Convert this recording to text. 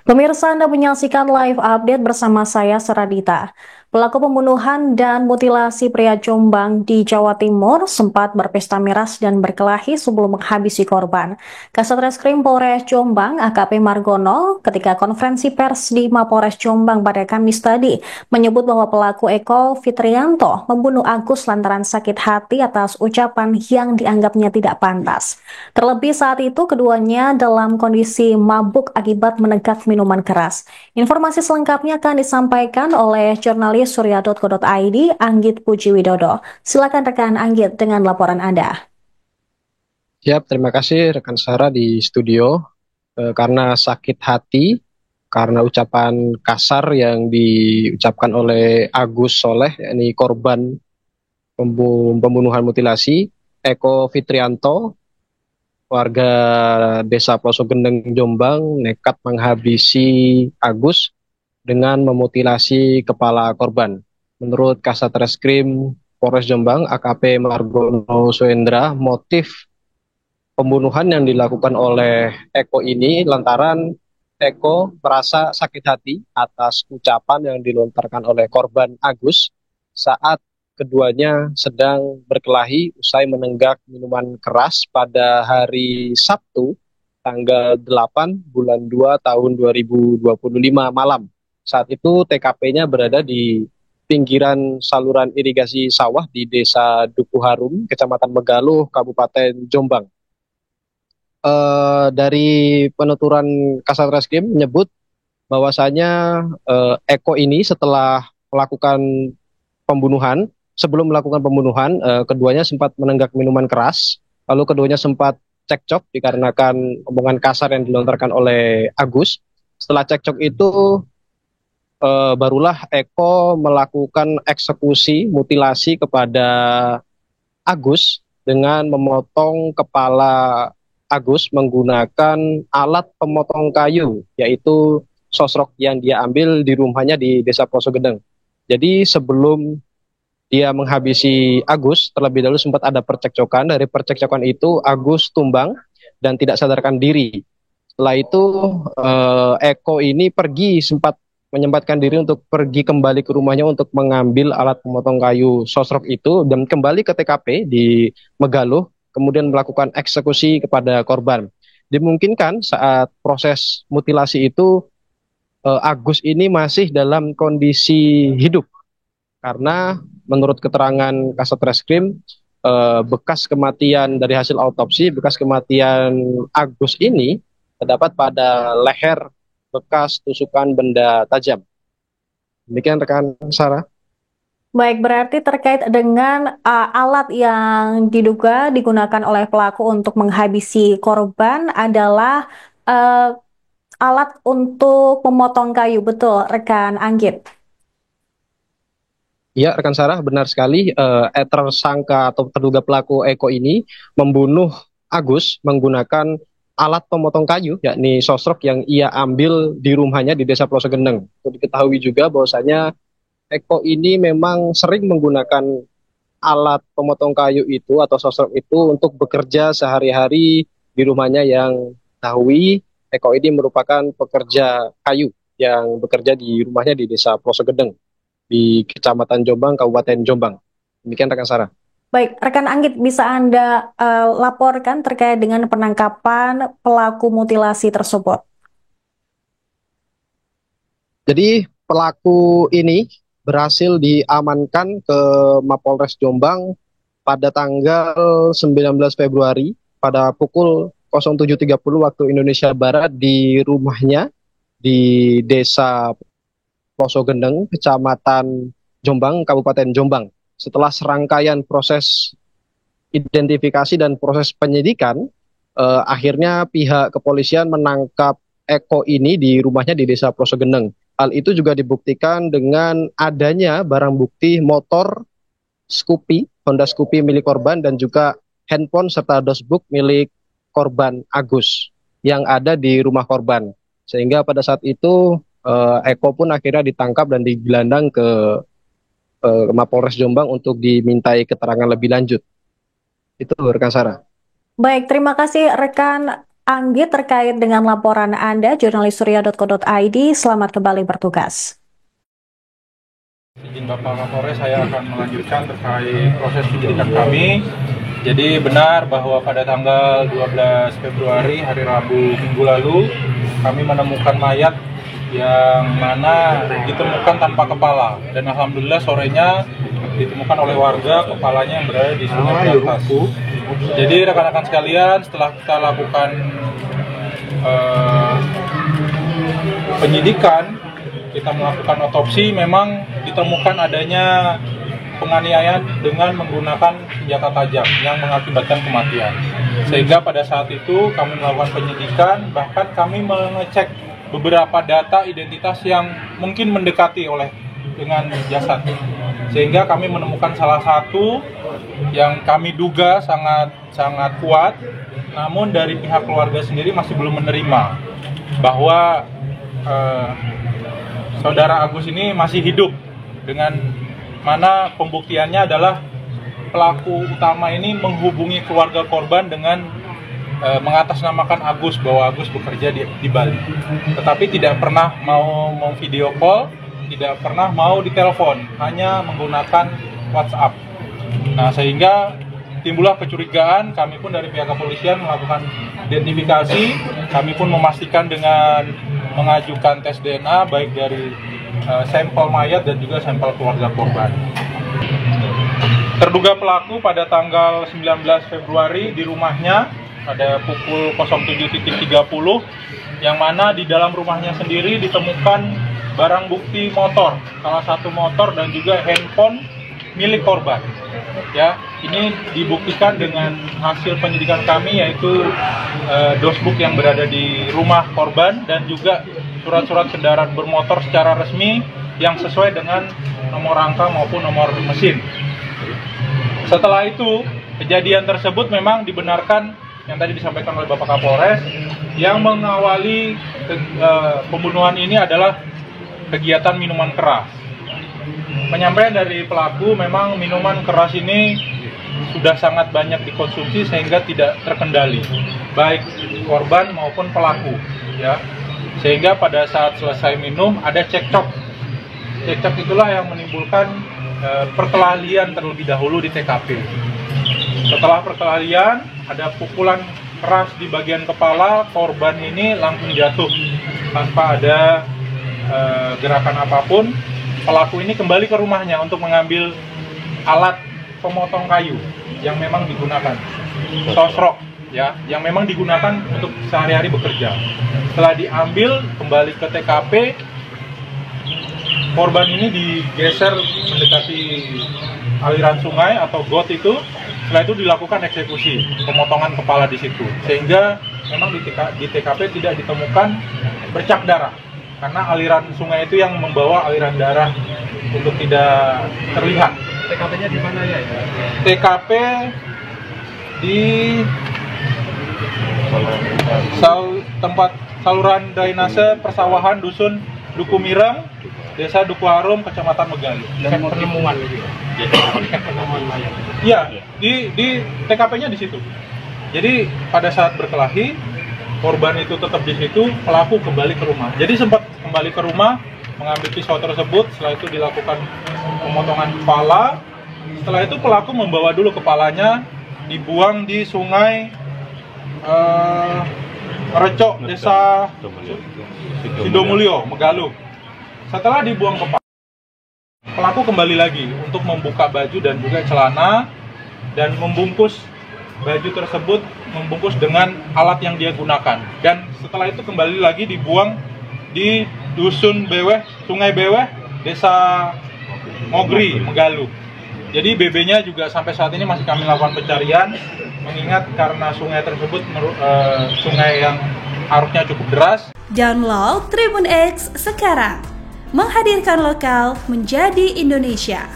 Pemirsa, Anda menyaksikan live update bersama saya, Seradita. Pelaku pembunuhan dan mutilasi pria Jombang di Jawa Timur sempat berpesta miras dan berkelahi sebelum menghabisi korban. Kasat Reskrim Polres Jombang, AKP Margono, ketika konferensi pers di Mapolres Jombang pada Kamis tadi, menyebut bahwa pelaku Eko Fitrianto membunuh Agus lantaran sakit hati atas ucapan yang dianggapnya tidak pantas. Terlebih saat itu keduanya dalam kondisi mabuk akibat menegak minuman keras. Informasi selengkapnya akan disampaikan oleh jurnalis surya.co.id Anggit Pujiwidodo. Silakan rekan Anggit dengan laporan Anda. Siap, terima kasih rekan Sarah di studio. Karena sakit hati, karena ucapan kasar yang diucapkan oleh Agus Soleh, yakni korban pembunuhan mutilasi, Eko Fitrianto, warga desa Ploso Gendeng, Jombang, nekat menghabisi Agus dengan memutilasi kepala korban. Menurut Kasat Reskrim Polres Jombang, AKP Margono Suendra, motif pembunuhan yang dilakukan oleh Eko ini lantaran Eko merasa sakit hati atas ucapan yang dilontarkan oleh korban Agus saat keduanya sedang berkelahi usai menenggak minuman keras pada hari Sabtu tanggal 8 bulan 2 tahun 2025 malam. Saat itu TKP-nya berada di pinggiran saluran irigasi sawah di Desa Duku Harum, Kecamatan Megaluh, Kabupaten Jombang. Dari penuturan Kasat Reskrim menyebut bahwasanya Eko ini setelah melakukan pembunuhan, sebelum melakukan pembunuhan, keduanya sempat menenggak minuman keras, lalu keduanya sempat cekcok dikarenakan omongan kasar yang dilontarkan oleh Agus. Setelah cekcok itu, barulah Eko melakukan eksekusi mutilasi kepada Agus dengan memotong kepala Agus menggunakan alat pemotong kayu, yaitu sosrok yang dia ambil di rumahnya di Desa Ploso Gendeng. Jadi sebelum dia menghabisi Agus, terlebih dahulu sempat ada percekcokan. Dari percekcokan itu Agus tumbang dan tidak sadarkan diri. Setelah itu Eko ini sempat menyempatkan diri untuk pergi kembali ke rumahnya untuk mengambil alat pemotong kayu sosrok itu dan kembali ke TKP di Megaluh, kemudian melakukan eksekusi kepada korban. Dimungkinkan saat proses mutilasi itu Agus ini masih dalam kondisi hidup karena menurut keterangan Kasat Reskrim, bekas kematian dari hasil autopsi, bekas kematian Agus ini terdapat pada leher bekas tusukan benda tajam. Demikian rekan Sarah. Baik, berarti terkait dengan alat yang diduga digunakan oleh pelaku untuk menghabisi korban adalah uh, alat untuk memotong kayu, betul, rekan Anggit? Ya, rekan Sarah, benar sekali. Tersangka atau terduga pelaku Eko ini membunuh Agus menggunakan alat pemotong kayu, yakni sosrok yang ia ambil di rumahnya di Desa Ploso Gendeng. Untuk diketahui juga bahwasanya Eko ini memang sering menggunakan alat pemotong kayu itu atau sosrok itu untuk bekerja sehari-hari di rumahnya yang tahui Eko ini merupakan pekerja kayu yang bekerja di rumahnya di Desa Ploso Gendeng di Kecamatan Jombang, Kabupaten Jombang. Demikian rekan Sarah. Baik, rekan Anggit, bisa Anda laporkan terkait dengan penangkapan pelaku mutilasi tersebut? Jadi pelaku ini berhasil diamankan ke Mapolres Jombang pada tanggal 19 Februari pada pukul 07.30 waktu Indonesia Barat di rumahnya di Desa Ploso Gendeng, Kecamatan Jombang, Kabupaten Jombang. Setelah serangkaian proses identifikasi dan proses penyidikan, akhirnya pihak kepolisian menangkap Eko ini di rumahnya di Desa Ploso Gendeng. Hal itu juga dibuktikan dengan adanya barang bukti motor Scoopy, Honda Scoopy milik korban dan juga handphone serta dosbook milik korban Agus yang ada di rumah korban. Sehingga pada saat itu Eko pun akhirnya ditangkap dan digelandang ke Mapolres Jombang untuk dimintai keterangan lebih lanjut. Itu rekan Sarah. Baik, terima kasih rekan Anggi, terkait dengan laporan Anda, jurnalis surya.co.id, selamat kembali bertugas. Izin Bapak Kapolres, saya akan melanjutkan terkait proses penyidikan kami. Jadi benar bahwa pada tanggal 12 Februari, hari Rabu minggu lalu, kami menemukan mayat yang mana ditemukan tanpa kepala. Dan alhamdulillah sorenya ditemukan oleh warga kepalanya yang berada di sungai Berantas. Jadi rekan-rekan sekalian, setelah kita lakukan penyidikan, kita melakukan otopsi, memang ditemukan adanya penganiayaan dengan menggunakan senjata tajam yang mengakibatkan kematian. Sehingga pada saat itu kami melakukan penyidikan, bahkan kami mengecek beberapa data identitas yang mungkin mendekati dengan jasad. Sehingga kami menemukan salah satu yang kami duga sangat kuat, namun dari pihak keluarga sendiri masih belum menerima bahwa Saudara Agus ini masih hidup, dengan mana pembuktiannya adalah pelaku utama ini menghubungi keluarga korban dengan mengatasnamakan Agus, bahwa Agus bekerja di Bali, tetapi tidak pernah mau video call, tidak pernah mau ditelepon, hanya menggunakan WhatsApp. Nah, sehingga timbullah kecurigaan. Kami pun dari pihak kepolisian melakukan identifikasi, kami pun memastikan dengan mengajukan tes DNA baik dari sampel mayat dan juga sampel keluarga korban. Terduga pelaku pada tanggal 19 Februari di rumahnya pada pukul 07.30, yang mana di dalam rumahnya sendiri ditemukan barang bukti motor, salah satu motor dan juga handphone milik korban. Ya, ini dibuktikan dengan hasil penyidikan kami, yaitu dosbook yang berada di rumah korban dan juga surat-surat kendaraan bermotor secara resmi yang sesuai dengan nomor rangka maupun nomor mesin. Setelah itu, kejadian tersebut memang dibenarkan yang tadi disampaikan oleh Bapak Kapolres, yang mengawali pembunuhan ini adalah kegiatan minuman keras. Penyampaian dari pelaku, memang minuman keras ini sudah sangat banyak dikonsumsi sehingga tidak terkendali, baik korban maupun pelaku, ya. Sehingga pada saat selesai minum ada cekcok. Cekcok itulah yang menimbulkan perkelahian terlebih dahulu di TKP. Setelah perkelahian, ada pukulan keras di bagian kepala, korban ini langsung jatuh tanpa ada gerakan apapun. Pelaku ini kembali ke rumahnya untuk mengambil alat pemotong kayu yang memang digunakan, tosrok, ya, yang memang digunakan untuk sehari-hari bekerja. Setelah diambil, kembali ke TKP, korban ini digeser mendekati aliran sungai atau got itu. Setelah itu dilakukan eksekusi, pemotongan kepala di situ. Sehingga memang di TKP tidak ditemukan bercak darah, karena aliran sungai itu yang membawa aliran darah untuk tidak terlihat. TKP-nya di mana ya? TKP di tempat saluran drainase persawahan Dusun Duku Mireng, Desa Duku Harum, Kecamatan Megalu. Dan penemuan Iya, di TKP-nya di situ. Jadi pada saat berkelahi, korban itu tetap di situ, pelaku kembali ke rumah. Jadi sempat kembali ke rumah, mengambil pisau tersebut, setelah itu dilakukan pemotongan kepala. Setelah itu pelaku membawa dulu kepalanya, dibuang di sungai Recok, Desa Sidomulyo, Megalu. Setelah dibuang kepala, pelaku kembali lagi untuk membuka baju dan juga celana, dan membungkus baju tersebut, membungkus dengan alat yang dia gunakan. Dan setelah itu kembali lagi dibuang di Dusun Beweh, Sungai Beweh, Desa Mogri, Megalu. Jadi BB-nya juga sampai saat ini masih kami lakukan pencarian, mengingat karena sungai tersebut sungai yang arusnya cukup deras. Download Tribun X sekarang, menghadirkan lokal menjadi Indonesia.